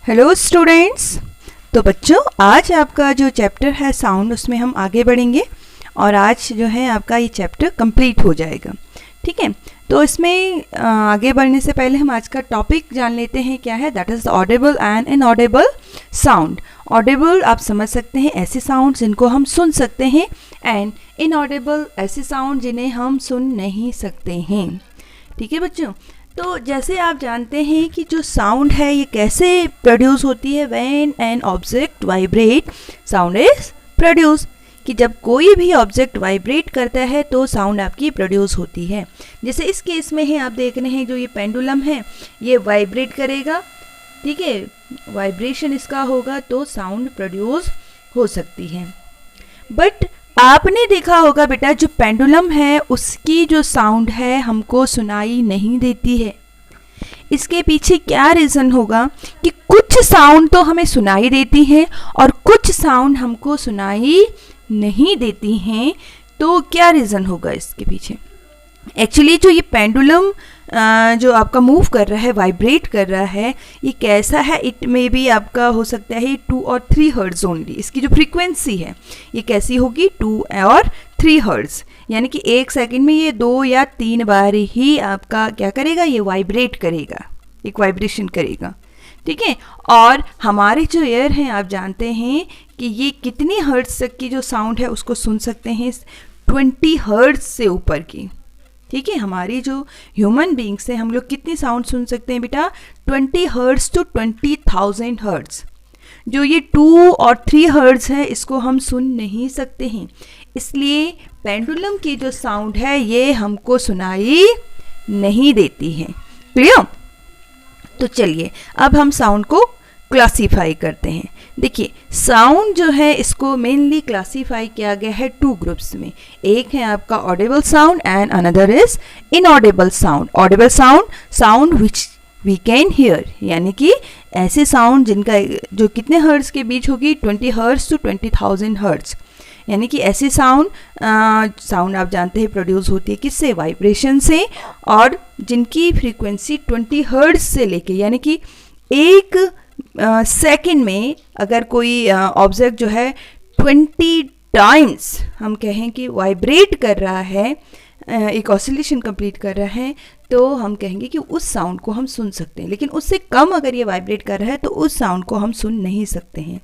Hello students. तो बच्चों, आज आपका जो चैप्टर है साउंड, उसमें हम आगे बढ़ेंगे और आज जो है आपका ये चैप्टर कंप्लीट हो जाएगा। ठीक है, तो इसमें आगे बढ़ने से पहले हम आज का टॉपिक जान लेते हैं क्या है। That is Audible and inaudible sound. Audible आप समझ सकते हैं ऐसे साउंड जिनको हम सुन सकते हैं, एंड इनऑडिबल ऐसे साउंड जिन्हें हम सुन नहीं सकते हैं। ठीक है बच्चों, तो जैसे आप जानते हैं कि जो साउंड है ये कैसे प्रोड्यूस होती है। When an object vibrate sound is produce, कि जब कोई भी ऑब्जेक्ट वाइब्रेट करता है तो साउंड आपकी प्रोड्यूस होती है। जैसे इस केस में है, आप देख रहे हैं जो ये पेंडुलम है ये वाइब्रेट करेगा। ठीक है, वाइब्रेशन इसका होगा तो साउंड प्रोड्यूस हो सकती है। बट आपने देखा होगा बेटा, जो पेंडुलम है उसकी जो साउंड है हमको सुनाई नहीं देती है। इसके पीछे क्या रीज़न होगा कि कुछ साउंड तो हमें सुनाई देती है और कुछ साउंड हमको सुनाई नहीं देती हैं। तो क्या रीज़न होगा इसके पीछे? एक्चुअली जो ये पेंडुलम जो आपका मूव कर रहा है, वाइब्रेट कर रहा है, ये कैसा है? इट में भी आपका हो सकता है 2 और 3 हर्ट्ज ओनली। इसकी जो फ्रीक्वेंसी है ये कैसी होगी? 2 और 3 हर्ट्ज, यानी कि 1 सेकंड में ये 2 या 3 बार ही आपका क्या करेगा? ये वाइब्रेट करेगा, एक वाइब्रेशन करेगा। ठीक है, और हमारे जो एयर हैं आप जानते हैं कि ये कितनी हर्ट्ज तक की जो साउंड है उसको सुन सकते हैं, 20 हर्ट्ज से ऊपर की। ठीक है, हमारी जो ह्यूमन बींग्स है हम लोग कितनी साउंड सुन सकते हैं बेटा? 20 हर्ट्ज टू 20,000 हर्ट्ज। जो ये 2 और 3 हर्ट्ज है इसको हम सुन नहीं सकते हैं, इसलिए पेंडुलम की जो साउंड है ये हमको सुनाई नहीं देती है। क्लियर? तो चलिए अब हम साउंड को क्लासीफाई करते हैं। देखिए, साउंड जो है इसको मेनली क्लासीफाई किया गया है 2 ग्रुप्स में। एक है आपका audible sound and another is inaudible sound. Audible sound, sound which we can hear, यानी कि ऐसे साउंड जिनका जो कितने हर्ट्ज के बीच होगी? 20 हर्ट्ज टू 20,000 हर्ट्ज। यानी कि ऐसे साउंड आप जानते हैं प्रोड्यूस होती है किससे? वाइब्रेशन से, और जिनकी फ्रीक्वेंसी 20 हर्ट्ज से लेके, यानी कि एक सेकंड में अगर कोई ऑब्जेक्ट जो है 20 टाइम्स हम कहें कि वाइब्रेट कर रहा है, एक ऑसिलेशन कंप्लीट कर रहा है, तो हम कहेंगे कि उस साउंड को हम सुन सकते हैं। लेकिन उससे कम अगर ये वाइब्रेट कर रहा है तो उस साउंड को हम सुन नहीं सकते हैं।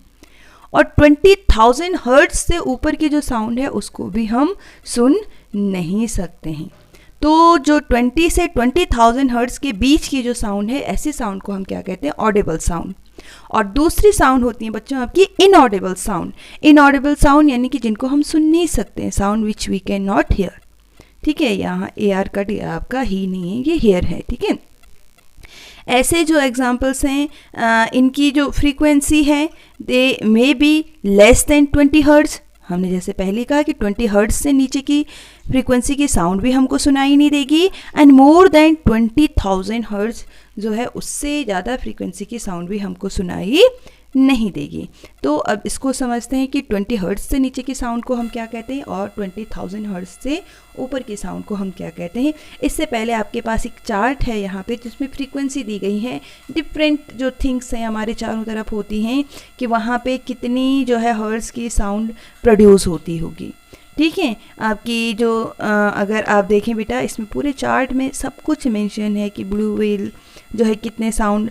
और 20,000 हर्ट्ज से ऊपर की जो साउंड है उसको भी हम सुन नहीं सकते हैं। तो जो 20 से 20,000 हर्ट्ज के बीच की जो साउंड है, ऐसे साउंड को हम क्या कहते हैं? Audible sound. और दूसरी साउंड होती है बच्चों आपकी इनऑडिबल साउंड। इनऑडिबल साउंड यानी कि जिनको हम सुन नहीं सकते हैं, sound which we can not hear. ठीक है, यहाँ AR का आपका ही नहीं है, ये हेयर है। ठीक है, ऐसे जो एग्जाम्पल्स हैं इनकी जो फ्रीक्वेंसी है they may be less than 20 hertz. हमने जैसे पहले कहा कि 20 हर्ट्ज से नीचे की फ्रीक्वेंसी की साउंड भी हमको सुनाई नहीं देगी, एंड मोर देन 20,000 हर्ट्ज जो है उससे ज़्यादा फ्रीक्वेंसी की साउंड भी हमको सुनाई नहीं देगी। तो अब इसको समझते हैं कि 20 हर्ट्ज से नीचे की साउंड को हम क्या कहते हैं और 20,000 हर्ट्ज से ऊपर की साउंड को हम क्या कहते हैं। इससे पहले आपके पास एक चार्ट है यहाँ पे जिसमें फ्रीक्वेंसी दी गई है, डिफरेंट जो थिंग्स हैं हमारे चारों तरफ होती हैं कि वहाँ पे कितनी जो है हर्ट्ज की साउंड प्रोड्यूस होती होगी। ठीक है, आपकी जो अगर आप देखें बेटा, इसमें पूरे चार्ट में सब कुछ मेंशन है कि ब्लू व्हेल जो है कितने साउंड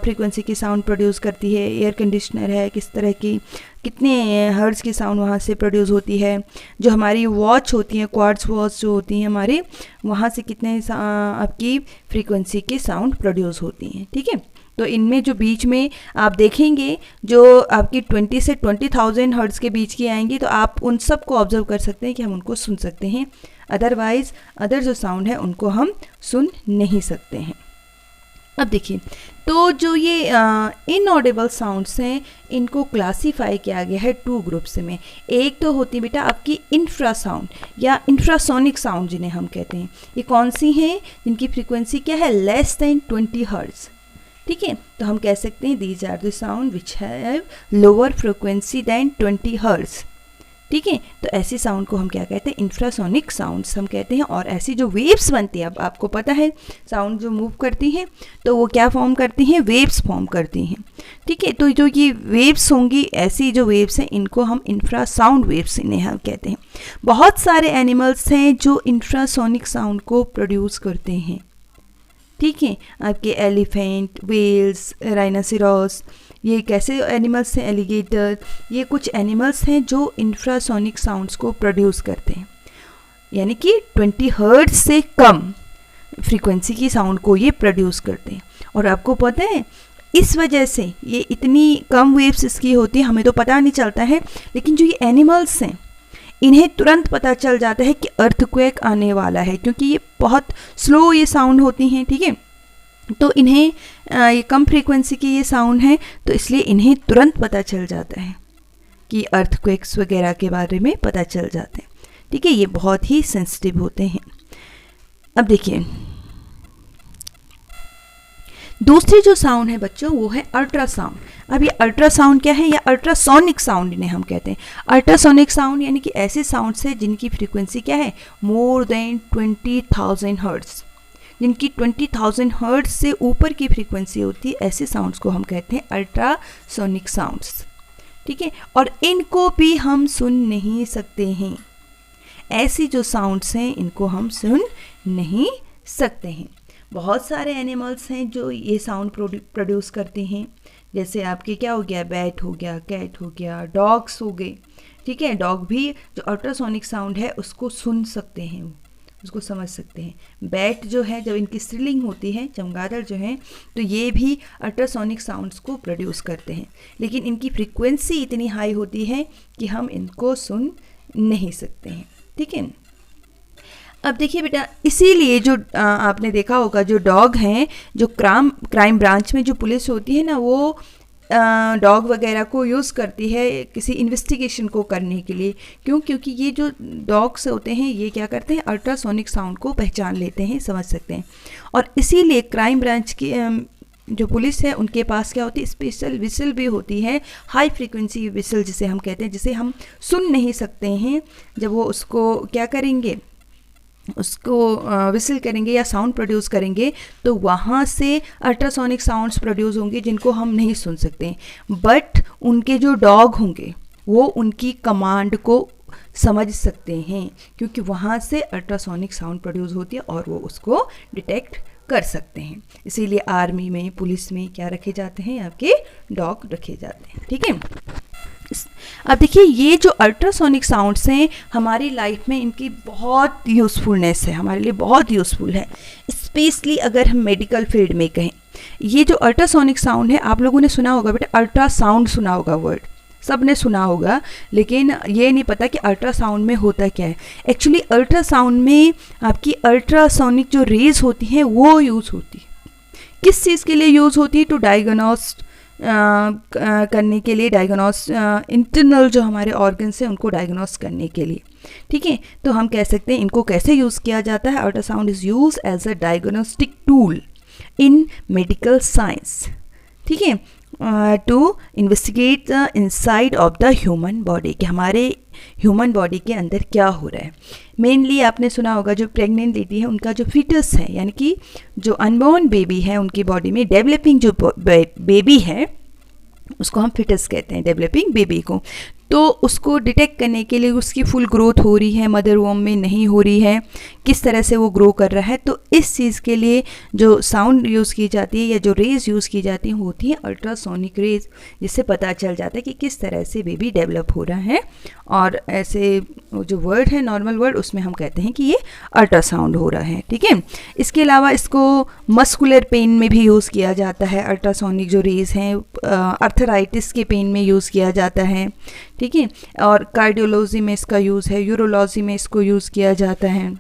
फ्रीक्वेंसी की साउंड प्रोड्यूस करती है, एयर कंडीशनर है किस तरह की, कितने हर्ट्ज की साउंड वहाँ से प्रोड्यूस होती है, जो हमारी वॉच होती हैं, क्वार्ट्ज वॉच जो होती हैं हमारी, वहाँ से कितने आपकी फ्रीक्वेंसी की साउंड प्रोड्यूस होती हैं। ठीक है, तो इनमें जो बीच में आप देखेंगे जो आपकी 20 से 20,000 हर्ट्ज के बीच की आएंगी, तो आप उन सब को ऑब्जर्व कर सकते हैं कि हम उनको सुन सकते हैं, अदरवाइज अदर जो साउंड है उनको हम सुन नहीं सकते हैं। अब देखिए, तो जो ये इनऑडिबल साउंड्स हैं इनको क्लासीफाई किया गया है 2 ग्रुप्स में। एक तो होती है बेटा आपकी इंफ्रा साउंड या इंफ्रासोनिक साउंड जिन्हें हम कहते हैं। ये कौन सी हैं? जिनकी फ्रीक्वेंसी क्या है? Less than 20 hertz. ठीक है, तो हम कह सकते हैं these are the sound which have lower frequency than 20 hertz. ठीक है। तो ऐसी साउंड को हम क्या कहते हैं, इंफ्रासोनिक साउंड्स हम कहते हैं। और ऐसी जो वेव्स बनती हैं, अब आपको पता है साउंड जो मूव करती हैं तो वो क्या फॉर्म करती हैं, वेव्स फॉर्म करती हैं, ठीक है। तो जो ये वेव्स होंगी, ऐसी जो वेव्स हैं इनको हम इंफ्रासाउंड वेव्स इन्हें हम कहते हैं। बहुत सारे एनिमल्स हैं जो इंफ्रासोनिक साउंड को प्रोड्यूस करते हैं, ठीक है। आपके एलिफेंट, व्हेल्स, राइनोसेरोस, ये कैसे एनिमल्स हैं, एलिगेटर, ये कुछ एनिमल्स हैं जो इंफ्रासोनिक साउंड्स को प्रोड्यूस करते हैं, यानी कि 20 हर्ट्ज से कम फ्रीक्वेंसी की साउंड को ये प्रोड्यूस करते हैं। और आपको पता है इस वजह से ये इतनी कम वेव्स इसकी होती है, हमें तो पता नहीं चलता है, लेकिन जो ये एनिमल्स हैं इन्हें तुरंत पता चल जाता है कि अर्थक्वेक आने वाला है, क्योंकि ये बहुत स्लो ये साउंड होती हैं, ठीक है। तो इन्हें ये कम फ्रीक्वेंसी की ये साउंड है, तो इसलिए इन्हें तुरंत पता चल जाता है कि अर्थक्वेक्स वगैरह के बारे में पता चल जाते हैं, ठीक है। ये बहुत ही सेंसिटिव होते हैं। अब देखिए दूसरी जो साउंड है बच्चों वो है अल्ट्रासाउंड। अब ये अल्ट्रासाउंड क्या है, या अल्ट्रासोनिक साउंड इन्हें हम कहते हैं। अल्ट्रासोनिक साउंड यानी कि ऐसे साउंड्स है जिनकी फ्रीक्वेंसी क्या है, मोर देन 20,000 हर्ट्ज, जिनकी 20,000 हर्ट्ज से ऊपर की फ्रीक्वेंसी होती है, ऐसे साउंड्स को हम कहते हैं अल्ट्रासोनिक साउंड्स, ठीक है। और इनको भी हम सुन नहीं सकते हैं, ऐसी जो साउंड्स हैं इनको हम सुन नहीं सकते हैं। बहुत सारे एनिमल्स हैं जो ये साउंड प्रोड्यूस करते हैं, जैसे आपके क्या हो गया, बैट हो गया, कैट हो गया, डॉग्स हो गए, ठीक है। डॉग भी जो अल्ट्रासोनिक साउंड है उसको सुन सकते हैं, उसको समझ सकते हैं। बैट जो है जब इनकी स्ट्रिलिंग होती है, चमगादड़ जो है, तो ये भी अल्ट्रासोनिक साउंड्स को प्रोड्यूस करते हैं, लेकिन इनकी फ्रीक्वेंसी इतनी हाई होती है कि हम इनको सुन नहीं सकते हैं, ठीक है। अब देखिए बेटा, इसीलिए जो आपने देखा होगा जो डॉग हैं, जो क्राइम ब्रांच में जो पुलिस होती है ना, वो डॉग वगैरह को यूज़ करती है किसी इन्वेस्टिगेशन को करने के लिए। क्यों? क्योंकि ये जो डॉग्स होते हैं ये क्या करते हैं, अल्ट्रासोनिक साउंड को पहचान लेते हैं, समझ सकते हैं। और इसीलिए क्राइम ब्रांच की जो पुलिस है उनके पास क्या होती है, स्पेशल विसल भी होती है, हाई फ्रीक्वेंसी विसल जिसे हम कहते हैं, जिसे हम सुन नहीं सकते हैं। जब वो उसको क्या करेंगे, उसको विसल करेंगे या साउंड प्रोड्यूस करेंगे, तो वहाँ से अल्ट्रासोनिक साउंड्स प्रोड्यूस होंगे जिनको हम नहीं सुन सकते। बट उनके जो डॉग होंगे वो उनकी कमांड को समझ सकते हैं, क्योंकि वहाँ से अल्ट्रासोनिक साउंड प्रोड्यूस होती है और वो उसको डिटेक्ट कर सकते हैं। इसीलिए आर्मी में, पुलिस में क्या रखे जाते हैं, आपके डॉग रखे जाते हैं, ठीक है। अब देखिए ये जो अल्ट्रासोनिक साउंड्स हैं हमारी लाइफ में इनकी बहुत यूज़फुलनेस है, हमारे लिए बहुत यूज़फुल है, स्पेशली अगर हम मेडिकल फील्ड में कहें। ये जो अल्ट्रासोनिक साउंड है, आप लोगों ने सुना होगा बेटा, अल्ट्रासाउंड सुना होगा वर्ड, सब ने सुना होगा, लेकिन ये नहीं पता कि अल्ट्रासाउंड में होता क्या है। एक्चुअली अल्ट्रासाउंड में आपकी अल्ट्रासोनिक जो रेज होती हैं वो यूज़ होती है। किस चीज़ के लिए यूज़ होती है, टू डायग्नोस करने के लिए, डायग्नोस इंटरनल जो हमारे ऑर्गन्स हैं उनको डायग्नोस करने के लिए, ठीक है। तो हम कह सकते हैं इनको कैसे यूज़ किया जाता है, ultrasound is use as a diagnostic tool in medical science, ठीक है, to investigate the inside of the human body, कि हमारे ह्यूमन बॉडी के अंदर क्या हो रहा है। मेनली आपने सुना होगा जो प्रेग्नेंट लेडी है उनका जो फीटस है, यानी कि जो अनबॉर्न बेबी है उनकी बॉडी में डेवलपिंग जो बेबी है उसको हम फीटस कहते हैं, डेवलपिंग बेबी को। तो उसको डिटेक्ट करने के लिए उसकी फुल ग्रोथ हो रही है, मदर वोम में नहीं हो रही है, किस तरह से वो ग्रो कर रहा है, तो इस चीज़ के लिए जो साउंड यूज़ की जाती है या जो रेज यूज़ की जाती हैं होती है अल्ट्रासोनिक रेज, जिससे पता चल जाता है कि किस तरह से बेबी डेवलप हो रहा है। और ऐसे जो वर्ड है, नॉर्मल वर्ड, उसमें हम कहते हैं कि ये अल्ट्रासाउंड हो रहा है, ठीक है। इसके अलावा इसको मस्कुलर पेन में भी यूज़ किया जाता है, अल्ट्रासोनिक जो रेज हैं आर्थराइटिस के पेन में यूज़ किया जाता है, ठीक है। और कार्डियोलॉजी में इसका यूज़ है, यूरोलॉजी में इसको यूज़ किया जाता है।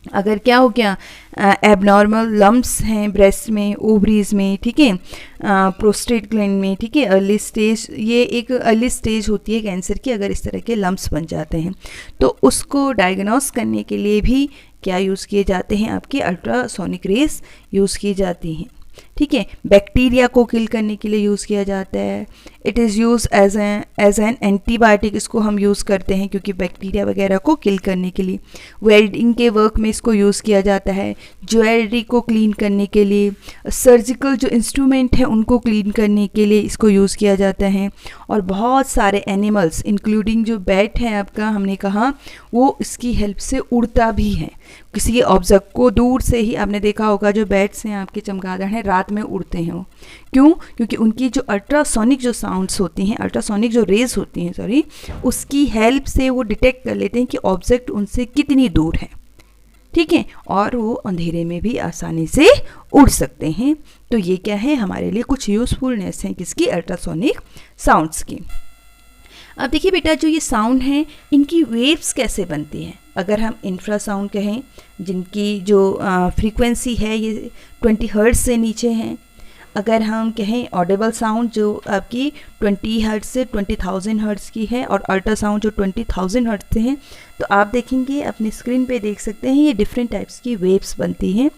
अगर क्या हो गया, एबनॉर्मल लम्प्स हैं ब्रेस्ट में, ओवरीज में, ठीक है, प्रोस्टेट ग्लैंड में, ठीक है, अर्ली स्टेज, ये एक अर्ली स्टेज होती है कैंसर की, अगर इस तरह के लम्प्स बन जाते हैं तो उसको डायग्नोस करने के लिए भी क्या यूज़ किए जाते हैं, आपके अल्ट्रासोनिक रेज यूज़ की जाती हैं, ठीक है। बैक्टीरिया को किल करने के लिए यूज़ किया जाता है, it is use as an antibiotic, इसको हम यूज़ करते हैं क्योंकि बैक्टीरिया वगैरह को किल करने के लिए। वेल्डिंग के वर्क में इसको यूज़ किया जाता है, ज्वेलरी को क्लीन करने के लिए, सर्जिकल जो इंस्ट्रूमेंट हैं उनको क्लीन करने के लिए इसको यूज़ किया जाता है। और बहुत सारे एनिमल्स इंक्लूडिंग जो बैट है आपका, हमने कहा वो इसकी हेल्प से उड़ता भी है। किसी ऑब्जेक्ट को दूर से ही आपने देखा होगा, जो बैट्स हैं आपके चमगादड़ हैं रात में उड़ते हैं वो, क्यों? क्योंकि उनकी जो अल्ट्रासोनिक जो साउंड्स होती हैं, अल्ट्रासोनिक जो रेज होती हैं सॉरी, उसकी हेल्प से वो डिटेक्ट कर लेते हैं कि ऑब्जेक्ट उनसे कितनी दूर है, ठीक है, और वो अंधेरे में भी आसानी से उड़ सकते हैं। तो ये क्या है, हमारे लिए कुछ यूज़फुलनेस है किसकी, अल्ट्रासोनिक साउंड्स की। अब देखिए बेटा, जो ये साउंड है इनकी वेव्स कैसे बनती हैं। अगर हम इंफ्रासाउंड कहें, जिनकी जो फ्रीक्वेंसी है ये 20 हर्ट्ज से नीचे हैं। अगर हम कहें ऑडिबल साउंड, जो आपकी 20 हर्ट्ज से 20,000 हर्ट्ज की है, और अल्ट्रासाउंड जो 20,000 हर्ट्ज से हैं, तो आप देखेंगे अपनी स्क्रीन पे देख सकते हैं ये डिफरेंट टाइप्स की वेव्स बनती हैं।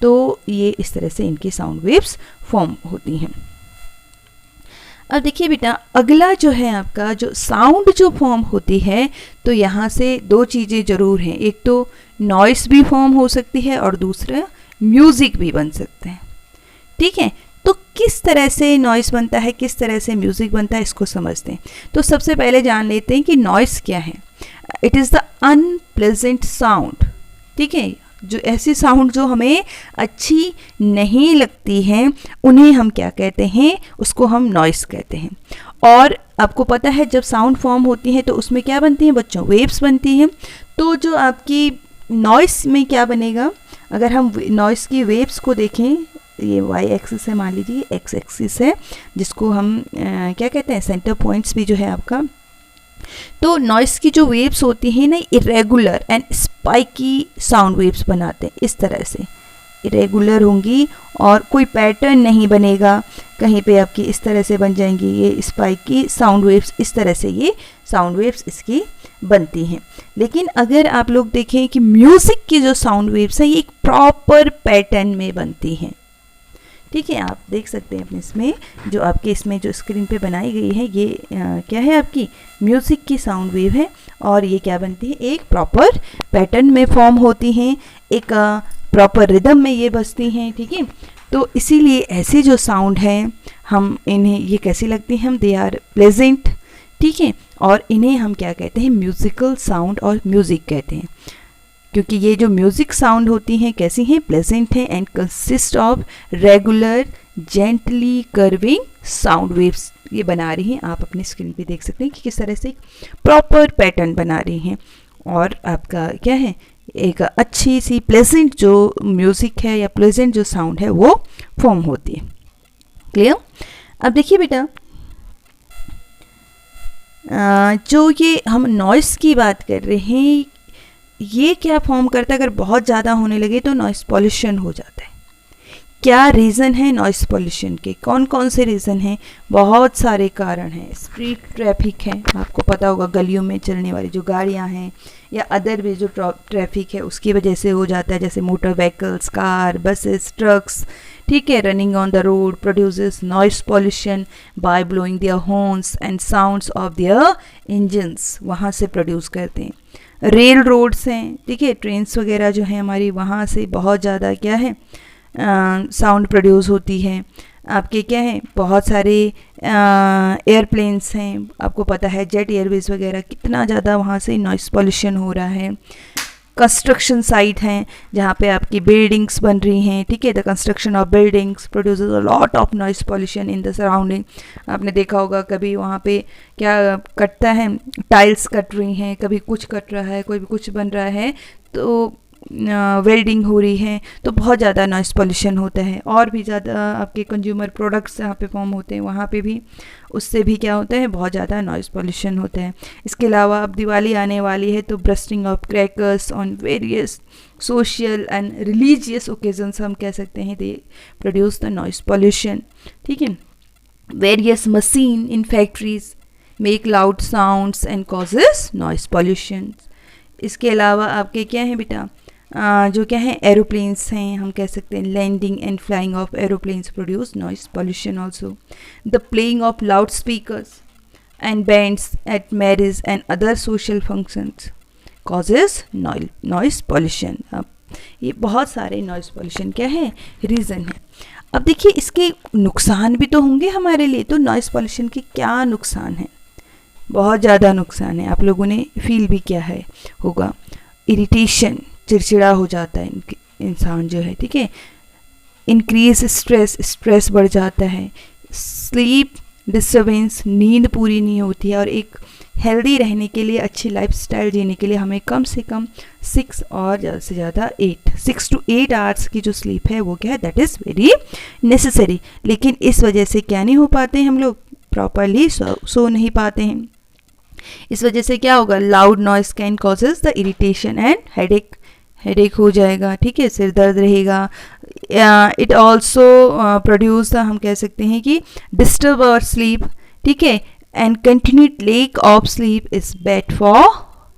तो ये इस तरह से इनकी साउंड वेव्स फॉर्म होती हैं। अब देखिए बेटा, अगला जो है आपका जो साउंड जो फॉर्म होती है, तो यहाँ से दो चीज़ें ज़रूर हैं, एक तो नॉइस भी फॉर्म हो सकती है और दूसरा म्यूज़िक भी बन सकते हैं, ठीक है। तो किस तरह से नॉइस बनता है, किस तरह से म्यूज़िक बनता है, इसको समझते हैं। तो सबसे पहले जान लेते हैं कि नॉइस क्या है। It is the unpleasant sound, ठीक है, जो ऐसी साउंड जो हमें अच्छी नहीं लगती हैं, उन्हें हम क्या कहते हैं, उसको हम नॉइस कहते हैं। और आपको पता है जब साउंड फॉर्म होती है तो उसमें क्या बनती हैं बच्चों, वेव्स बनती हैं। तो जो आपकी नॉइस में क्या बनेगा, अगर हम नॉइस की वेव्स को देखें, ये वाई एक्सिस है, मान लीजिए एक्स एक्सिस है, जिसको हम क्या कहते हैं, सेंटर पॉइंट्स भी जो है आपका। तो नॉइस की जो वेव्स होती हैं ना, irregular and spiky sound waves बनाते हैं, इस तरह से इरेगुलर होंगी और कोई पैटर्न नहीं बनेगा कहीं पे, आपकी इस तरह से बन जाएंगी ये स्पाइकी साउंड वेव्स, इस तरह से ये साउंड वेव्स इसकी बनती हैं। लेकिन अगर आप लोग देखें कि म्यूज़िक की जो साउंड वेव्स हैं ये एक प्रॉपर पैटर्न में बनती हैं, ठीक है। आप देख सकते हैं अपने इसमें जो आपके इसमें जो स्क्रीन पे बनाई गई है, ये क्या है, आपकी म्यूज़िक की साउंड वेव है, और ये क्या बनती है, एक प्रॉपर पैटर्न में फॉर्म होती हैं, एक प्रॉपर रिदम में ये बजती हैं, ठीक है। तो इसीलिए ऐसे जो साउंड हैं हम इन्हें, ये कैसी लगती हैं, हम दे आर प्लेजेंट, ठीक है, और इन्हें हम क्या कहते हैं, म्यूज़िकल साउंड और म्यूज़िक कहते हैं, क्योंकि ये जो म्यूज़िक साउंड होती हैं कैसी हैं, प्लेजेंट हैं, and consist of regular gently curving sound waves ये बना रही हैं। आप अपनी स्क्रीन पे देख सकते हैं कि किस तरह से प्रॉपर पैटर्न बना रही हैं, और आपका क्या है, एक अच्छी सी प्लेजेंट जो म्यूज़िक है या प्लेजेंट जो साउंड है वो फॉर्म होती है। क्लियर। अब देखिए बेटा, जो ये हम नॉइस की बात कर रहे हैं, ये क्या फॉर्म करता है, अगर बहुत ज़्यादा होने लगे तो नॉइस पॉल्यूशन हो जाता है। क्या रीज़न है नॉइस पॉल्यूशन के, कौन कौन से रीज़न हैं, बहुत सारे कारण हैं। स्ट्रीट ट्रैफिक है, आपको पता होगा गलियों में चलने वाली जो गाड़ियां हैं या अदर भी जो ट्रैफिक है उसकी वजह से हो जाता है, जैसे motor vehicles, car, buses, trucks, ठीक है, running on the road produces noise pollution by blowing their horns and sounds of their engines, वहाँ से प्रोड्यूस करते हैं। रेल रोड्स हैं, ठीक है, ट्रेन्स वगैरह जो हैं हमारी, वहाँ से बहुत ज़्यादा क्या है साउंड प्रोड्यूस होती है। आपके क्या है, बहुत सारे एयरप्लेन्स हैं, आपको पता है जेट एयरवेज वगैरह, कितना ज़्यादा वहाँ से नॉइस पॉल्यूशन हो रहा है। कंस्ट्रक्शन साइट हैं जहाँ पे आपकी बिल्डिंग्स बन रही हैं, ठीक है, the construction of buildings produces a lot of noise pollution in the surrounding. आपने देखा होगा कभी वहाँ पे क्या कटता है, टाइल्स कट रही हैं, कभी कुछ कट रहा है, कोई भी कुछ बन रहा है, तो वेल्डिंग हो रही है, तो बहुत ज़्यादा नॉइस पॉल्यूशन होता है। और भी ज़्यादा आपके कंज्यूमर प्रोडक्ट्स जहाँ पे फॉर्म होते हैं वहाँ पे भी, उससे भी क्या होता है, बहुत ज़्यादा नॉइस पॉल्यूशन होता है। इसके अलावा अब दिवाली आने वाली है, तो bursting of crackers on various social and religious occasions हम कह सकते हैं, they produce the noise pollution, ठीक है। Various machine in factories make loud sounds and causes noise pollution. इसके अलावा आपके क्या है बेटा, जो क्या है एरोप्लेन्स हैं, हम कह सकते हैं landing and flying of aeroplanes produce noise pollution also. The playing of loud speakers and bands at marriage and other social functions causes noise pollution. अब ये बहुत सारे नॉइज़ पोल्यूशन क्या है रीज़न है. अब देखिए इसके नुकसान भी तो होंगे हमारे लिए. तो नॉइज़ पोल्यूशन के क्या नुकसान हैं? बहुत ज़्यादा नुकसान है. आप लोगों ने फील भी किया है होगा. इरिटेशन, चिड़चिड़ा हो जाता है इंसान जो है, ठीक है. इंक्रीज स्ट्रेस बढ़ जाता है. स्लीप डिस्टर्बेंस, नींद पूरी नहीं होती है. और एक हेल्दी रहने के लिए, अच्छी लाइफस्टाइल जीने के लिए हमें कम से कम 6 और ज़्यादा से ज़्यादा 6 to 8 आवर्स की जो स्लीप है वो क्या है, दैट इज़ वेरी नेसेसरी. लेकिन इस वजह से क्या नहीं हो पाते, हम लोग प्रॉपरली सो नहीं पाते हैं. इस वजह से क्या होगा, loud noise can causes the irritation and headache हो जाएगा, ठीक है, सिर दर्द रहेगा. इट ऑल्सो प्रोड्यूस, हम कह सकते हैं कि डिस्टर्ब आवर स्लीप, ठीक है. And continued lake of sleep is bad for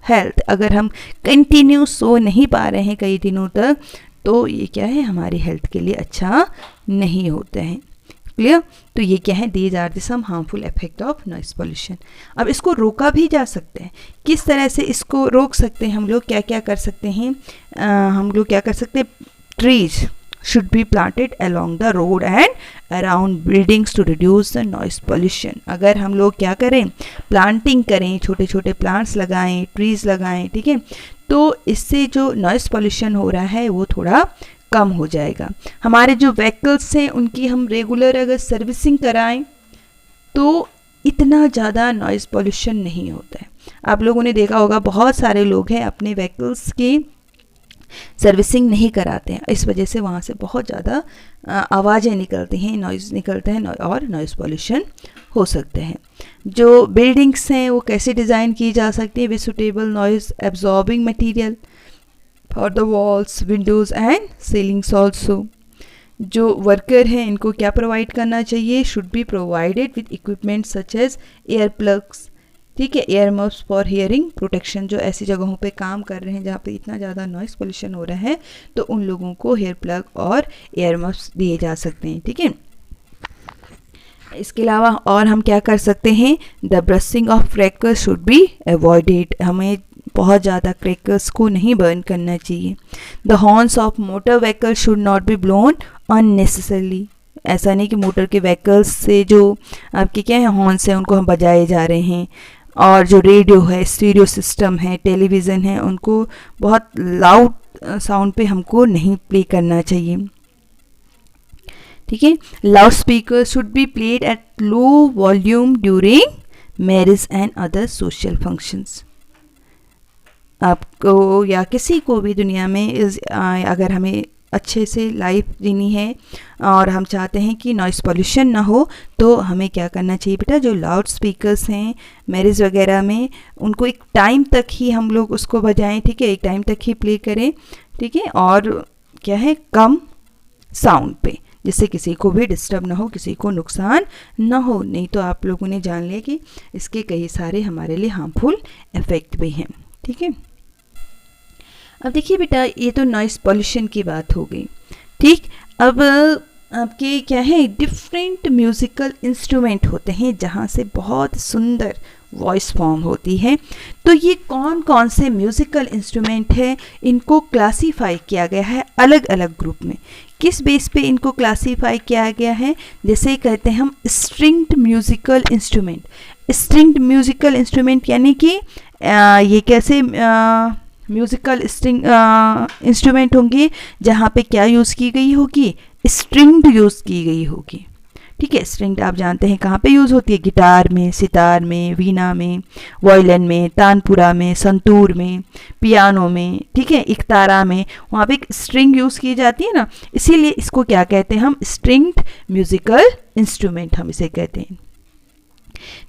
health. अगर हम कंटिन्यू सो नहीं पा रहे हैं कई दिनों तक, तो ये क्या है, हमारी हेल्थ के लिए अच्छा नहीं होता है. क्लियर. तो ये क्या है, these are the some harmful effect of noise pollution. अब इसको रोका भी जा सकते हैं. किस तरह से इसको रोक सकते हैं हम लोग, क्या क्या कर सकते हैं, हम लोग क्या कर सकते हैं. Trees should be planted along the road and around buildings to reduce the noise pollution. अगर हम लोग क्या करें, प्लांटिंग करें, छोटे छोटे प्लांट्स लगाएं, ट्रीज लगाएं, ठीक है, तो इससे जो नॉइस पोल्यूशन हो रहा है वो थोड़ा कम हो जाएगा. हमारे जो व्हीकल्स हैं उनकी हम रेगुलर अगर सर्विसिंग कराएं तो इतना ज़्यादा नॉइस पोल्यूशन नहीं होता है. आप लोगों ने देखा होगा बहुत सारे लोग हैं अपने व्हीकल्स की सर्विसिंग नहीं कराते हैं. इस वजह से वहाँ से बहुत ज़्यादा आवाज़ें निकलती हैं, नॉइज़ निकलते हैं और नॉइज़ पोल्यूशन हो सकते हैं. जो बिल्डिंग्स हैं वो कैसे डिज़ाइन की जा सकती है, with suitable noise absorbing material for the walls, windows and ceilings also. जो वर्कर हैं इनको क्या प्रोवाइड करना चाहिए, should be provided with equipment such as ear plugs, ठीक है, ear muffs for hearing protection. जो ऐसी जगहों पे काम कर रहे हैं जहाँ पे इतना ज़्यादा नॉइस पोल्यूशन हो रहा है, तो उन लोगों को हेयर प्लग और एयर मफ्स दिए जा सकते हैं, ठीक है. इसके अलावा और हम क्या कर सकते हैं, the bursting of crackers should be avoided. हमें बहुत ज़्यादा क्रैकर्स को नहीं बर्न करना चाहिए. The horns of motor vehicle should not be blown unnecessarily. ऐसा नहीं कि मोटर के व्हीकल्स से जो आपके क्या है हॉर्न्स हैं उनको हम बजाए जा रहे हैं. और जो रेडियो है, स्टीरियो सिस्टम है, टेलीविज़न है, उनको बहुत लाउड साउंड पे हमको नहीं प्ले करना चाहिए, ठीक है. Loud speaker should be played at low volume during marriage and other social functions. आपको या किसी को भी दुनिया में अगर हमें अच्छे से लाइफ जीनी है और हम चाहते हैं कि नॉइस पोल्यूशन ना हो, तो हमें क्या करना चाहिए बेटा, जो लाउड स्पीकर्स हैं मैरिज वगैरह में, उनको एक टाइम तक ही हम लोग उसको बजाएं, ठीक है, एक टाइम तक ही प्ले करें, ठीक है. और क्या है, कम साउंड पे, जिससे किसी को भी डिस्टर्ब ना हो, किसी को नुकसान ना हो. नहीं तो आप लोगों ने जान लिया कि इसके कई सारे हमारे लिए हार्मफुल इफ़ेक्ट भी हैं, ठीक है. अब देखिए बेटा, ये तो नॉइस पोल्यूशन की बात हो गई, ठीक. अब आपके क्या है, डिफरेंट म्यूज़िकल इंस्ट्रूमेंट होते हैं जहाँ से बहुत सुंदर वॉइस फॉर्म होती है. तो ये कौन कौन से म्यूज़िकल इंस्ट्रूमेंट हैं, इनको क्लासीफाई किया गया है अलग अलग ग्रुप में. किस बेस पे इनको क्लासीफाई किया गया है, जैसे कहते हैं हम stringed musical instrument. Stringed musical instrument यानी कि ये कैसे म्यूज़िकल स्ट्रिंग इंस्ट्रूमेंट होंगे जहाँ पे क्या यूज़ की गई होगी, स्ट्रिंग्ड यूज़ की गई होगी, ठीक है. स्ट्रिंग्ड आप जानते हैं कहाँ पे यूज़ होती है, गिटार में, सितार में, वीणा में, वायलिन में, तानपुरा में, संतूर में, पियानो में, ठीक है, इकतारा में, वहाँ पे एक स्ट्रिंग यूज़ की जाती है ना, इसीलिए इसको क्या कहते हैं हम, स्ट्रिंग्ड म्यूज़िकल इंस्ट्रूमेंट हम इसे कहते हैं.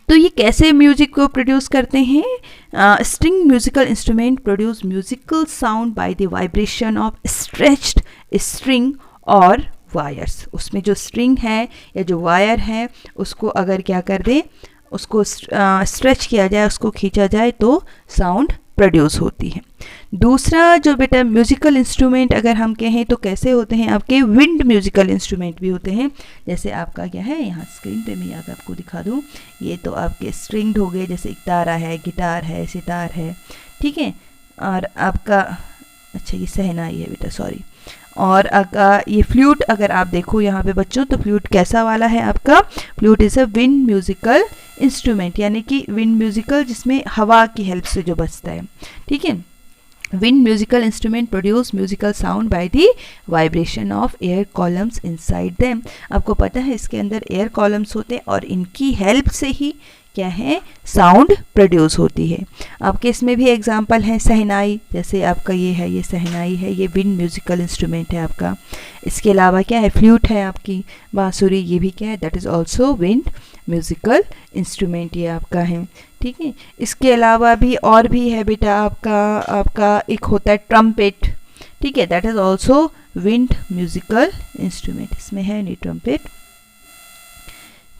तो ये कैसे म्यूजिक को प्रोड्यूस करते हैं, string musical instrument produce musical sound by the vibration of stretched string और वायर्स. उसमें जो स्ट्रिंग है या जो वायर है उसको अगर क्या कर दें, उसको स्ट्रेच किया जाए, उसको खींचा जाए तो साउंड प्रोड्यूस होती है। दूसरा जो बेटा म्यूज़िकल इंस्ट्रूमेंट अगर हम कहें तो कैसे होते हैं आपके, विंड म्यूज़िकल इंस्ट्रूमेंट भी होते हैं। जैसे आपका क्या है, यहाँ स्क्रीन पे मैं यहाँ पे आपको दिखा दूँ, ये तो आपके स्ट्रिंग्ड हो गए, जैसे तारा है, गिटार है, सितार है, ठीक है। और आपका अच्छा ये शहनाई है बेटा, सॉरी। और ये फ्लूट अगर आप देखो यहाँ पे बच्चों, तो फ्लूट कैसा वाला है आपका, flute is a wind musical instrument, यानी कि विंड म्यूज़िकल जिसमें हवा की हेल्प से जो बजता है, ठीक है। Wind musical instrument produce musical sound by the vibration of air columns inside them। आपको पता है इसके अंदर एयर कॉलम्स होते हैं और इनकी हेल्प से ही क्या है, साउंड प्रोड्यूस होती है। आपके इसमें भी एग्जांपल है शहनाई, जैसे आपका ये है, ये शहनाई है, ये विंड म्यूजिकल इंस्ट्रूमेंट है आपका। इसके अलावा क्या है, फ्लूट है आपकी, बांसुरी, ये भी क्या है, that is also wind musical instrument, ये आपका है, ठीक है। इसके अलावा भी और भी है बेटा आपका एक होता है ट्रम्पेट, ठीक है, that is also wind musical instrument, इसमें है नहीं ट्रम्पेट,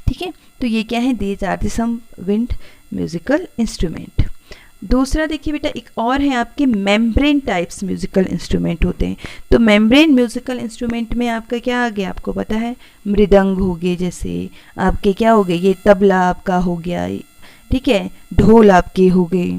ठीक है। तो ये क्या है, these are the some wind musical instrument. दूसरा देखिए बेटा, एक और है आपके मेम्ब्रेन टाइप्स म्यूजिकल इंस्ट्रूमेंट होते हैं। तो मेम्ब्रेन म्यूजिकल इंस्ट्रूमेंट में आपका क्या आ गया, आपको पता है, मृदंग हो गए, जैसे आपके क्या हो गए, ये तबला आपका हो गया, ठीक है, ढोल आपके हो गए,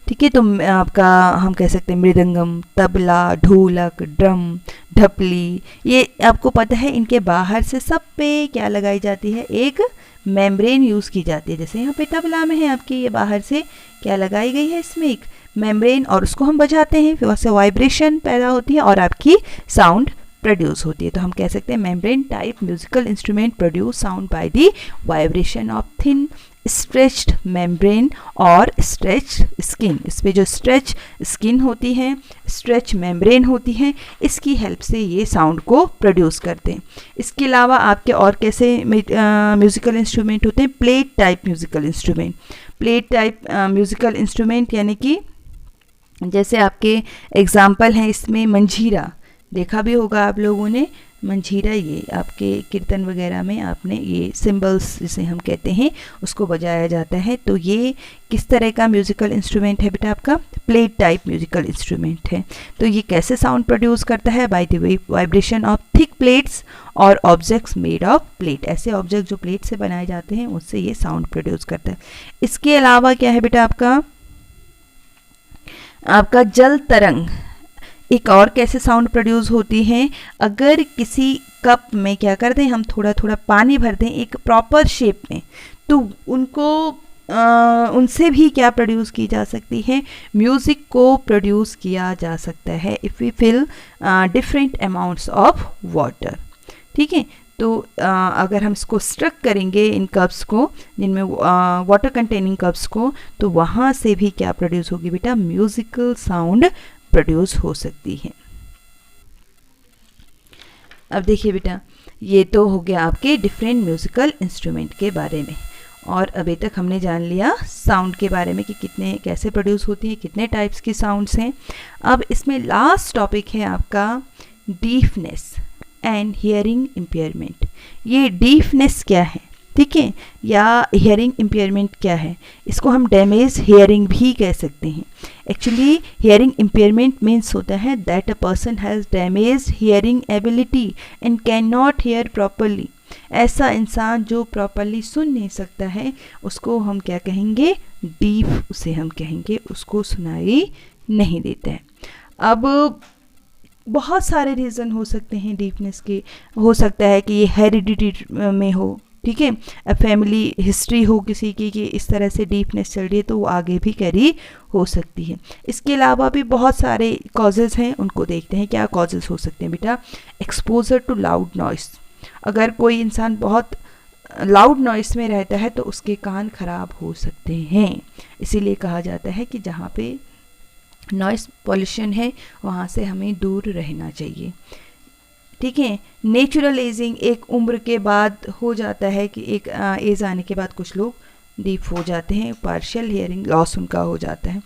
ठीक है। तो आपका हम कह सकते हैं मृदंगम, तबला, ढोलक, ड्रम, ढपली, ये आपको पता है इनके बाहर से सब पे क्या लगाई जाती है, एक मेम्ब्रेन यूज़ की जाती है। जैसे यहाँ पे तबला में है आपके, ये बाहर से क्या लगाई गई है, इसमें एक मेम्ब्रेन, और उसको हम बजाते हैं, फिर वहाँ से वाइब्रेशन पैदा होती है और आपकी साउंड प्रोड्यूस होती है। तो हम कह सकते हैं membrane type musical instrument produce sound by the vibration of thin stretched membrane और स्ट्रेच स्किन। इस पे जो स्ट्रेच स्किन होती है, स्ट्रेच मेम्ब्रेन होती है, इसकी हेल्प से ये साउंड को प्रोड्यूस करते हैं। इसके अलावा आपके और कैसे म्यूज़िकल इंस्ट्रूमेंट होते हैं, plate type musical instrument. Plate type musical instrument यानी कि जैसे आपके एग्जाम्पल हैं इसमें मंजीरा, देखा भी होगा आप लोगों ने, मंजीरा ये आपके कीर्तन वगैरह में आपने ये सिंबल्स जिसे हम कहते हैं उसको बजाया जाता है। तो ये किस तरह का म्यूज़िकल इंस्ट्रूमेंट है बेटा, आपका प्लेट टाइप म्यूज़िकल इंस्ट्रूमेंट है। तो ये कैसे साउंड प्रोड्यूस करता है, by the vibration of thick plates और ऑब्जेक्ट्स मेड ऑफ प्लेट। ऐसे ऑब्जेक्ट जो प्लेट से बनाए जाते हैं उससे ये साउंड प्रोड्यूस करता है। इसके अलावा क्या है बेटा, आपका जल तरंग, एक और कैसे साउंड प्रोड्यूस होती है, अगर किसी कप में क्या कर दें हम, थोड़ा थोड़ा पानी भर दें एक प्रॉपर शेप में, तो उनको उनसे भी क्या प्रोड्यूस की जा सकती है, म्यूज़िक को प्रोड्यूस किया जा सकता है if we fill different amounts of water, ठीक है। तो अगर हम इसको स्ट्रक करेंगे इन कप्स को, जिनमें वाटर कंटेनिंग कप्स को, तो वहाँ से भी क्या प्रोड्यूस होगी बेटा, म्यूज़िकल साउंड प्रोड्यूस हो सकती है। अब देखिए बेटा, ये तो हो गया आपके डिफरेंट म्यूज़िकल इंस्ट्रूमेंट के बारे में, और अभी तक हमने जान लिया साउंड के बारे में कि कितने कैसे प्रोड्यूस होती है, कितने टाइप्स की साउंड्स हैं। अब इसमें लास्ट टॉपिक है आपका डीफनेस एंड हियरिंग इम्पेयरमेंट। ये डीफनेस क्या है, ठीक है, या हियरिंग इम्पेयरमेंट क्या है, इसको हम डैमेज हियरिंग भी कह सकते हैं। एक्चुअली हियरिंग इम्पेयरमेंट मीन्स होता है that a person has damage hearing ability and can not here properly. ऐसा इंसान जो प्रॉपरली सुन नहीं सकता है उसको हम क्या कहेंगे, डीफ उसे हम कहेंगे, उसको सुनाई नहीं देता है। अब बहुत सारे रीज़न हो सकते हैं डीफनेस के, हो सकता है कि ये हेरिडिटी में हो, ठीक है, फैमिली हिस्ट्री हो किसी की कि इस तरह से डीफनेस चल रही है तो वो आगे भी कैरी हो सकती है। इसके अलावा भी बहुत सारे कॉजेज़ हैं, उनको देखते हैं क्या कॉजेज़ हो सकते हैं बेटा। एक्सपोजर टू लाउड नॉइस, अगर कोई इंसान बहुत लाउड नॉइस में रहता है तो उसके कान खराब हो सकते हैं, इसीलिए कहा जाता है कि जहाँ पे नॉइस पॉल्यूशन है वहाँ से हमें दूर रहना चाहिए, ठीक है। नेचुरल एजिंग, एक उम्र के बाद हो जाता है कि एक एज आने के बाद कुछ लोग डीफ हो जाते हैं, पार्शियल हियरिंग लॉस उनका हो जाता है।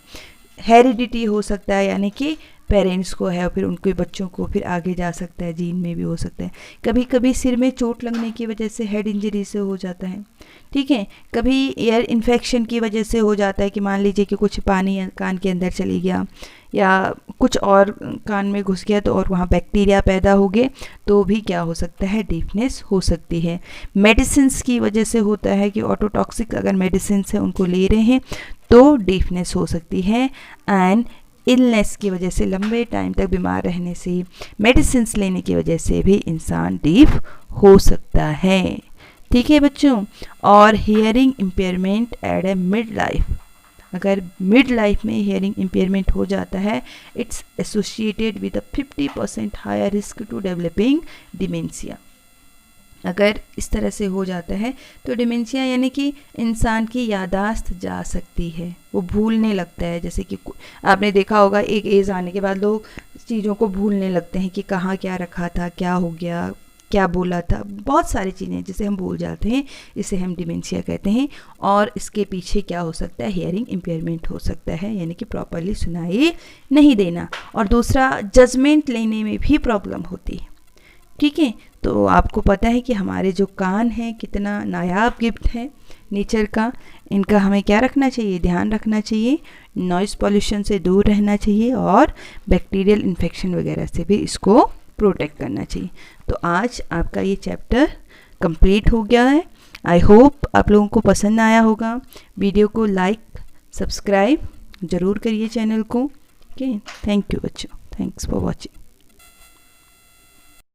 हेरिडिटी हो सकता है, यानी कि पेरेंट्स को है और फिर उनके बच्चों को फिर आगे जा सकता है, जीन में भी हो सकता है। कभी कभी सिर में चोट लगने की वजह से हेड इंजरी से हो जाता है, ठीक है। कभी एयर इन्फेक्शन की वजह से हो जाता है कि मान लीजिए कि कुछ पानी कान के अंदर चली गया या कुछ और कान में घुस गया तो और वहाँ बैक्टीरिया पैदा हो गए तो भी क्या हो सकता है, डीफनेस हो सकती है। मेडिसिन्स की वजह से होता है कि ऑटोटॉक्सिक अगर मेडिसिन्स है उनको ले रहे हैं तो डीफनेस हो सकती है। एंड इलनेस की वजह से, लंबे टाइम तक बीमार रहने से, मेडिसिन्स लेने की वजह से भी इंसान डीफ हो सकता है, ठीक है बच्चों। और hearing impairment at a mid life, अगर मिड लाइफ में हियरिंग इम्पेयरमेंट हो जाता है, it's associated with a 50% higher risk to developing dementia. अगर इस तरह से हो जाता है तो डिमेंशिया यानी कि इंसान की यादाश्त जा सकती है, वो भूलने लगता है। जैसे कि आपने देखा होगा एक एज आने के बाद लोग चीज़ों को भूलने लगते हैं कि कहाँ क्या रखा था, क्या हो गया, क्या बोला था, बहुत सारी चीज़ें जिसे हम भूल जाते हैं, इसे हम डिमेंशिया कहते हैं। और इसके पीछे क्या हो सकता है, हियरिंग इम्पेयरमेंट हो सकता है, यानी कि प्रॉपरली सुनाई नहीं देना। और दूसरा, जजमेंट लेने में भी प्रॉब्लम होती है, ठीक है। तो आपको पता है कि हमारे जो कान हैं कितना नायाब गिफ्ट है नेचर का, इनका हमें क्या रखना चाहिए, ध्यान रखना चाहिए, नॉइज़ पॉल्यूशन से दूर रहना चाहिए और बैक्टीरियल इन्फेक्शन वगैरह से भी इसको प्रोटेक्ट करना चाहिए। तो आज आपका ये चैप्टर कंप्लीट हो गया है। आई होप आप लोगों को पसंद आया होगा। वीडियो को लाइक सब्सक्राइब ज़रूर करिए चैनल को। ओके, थैंक यू बच्चों, थैंक्स फॉर वॉचिंग।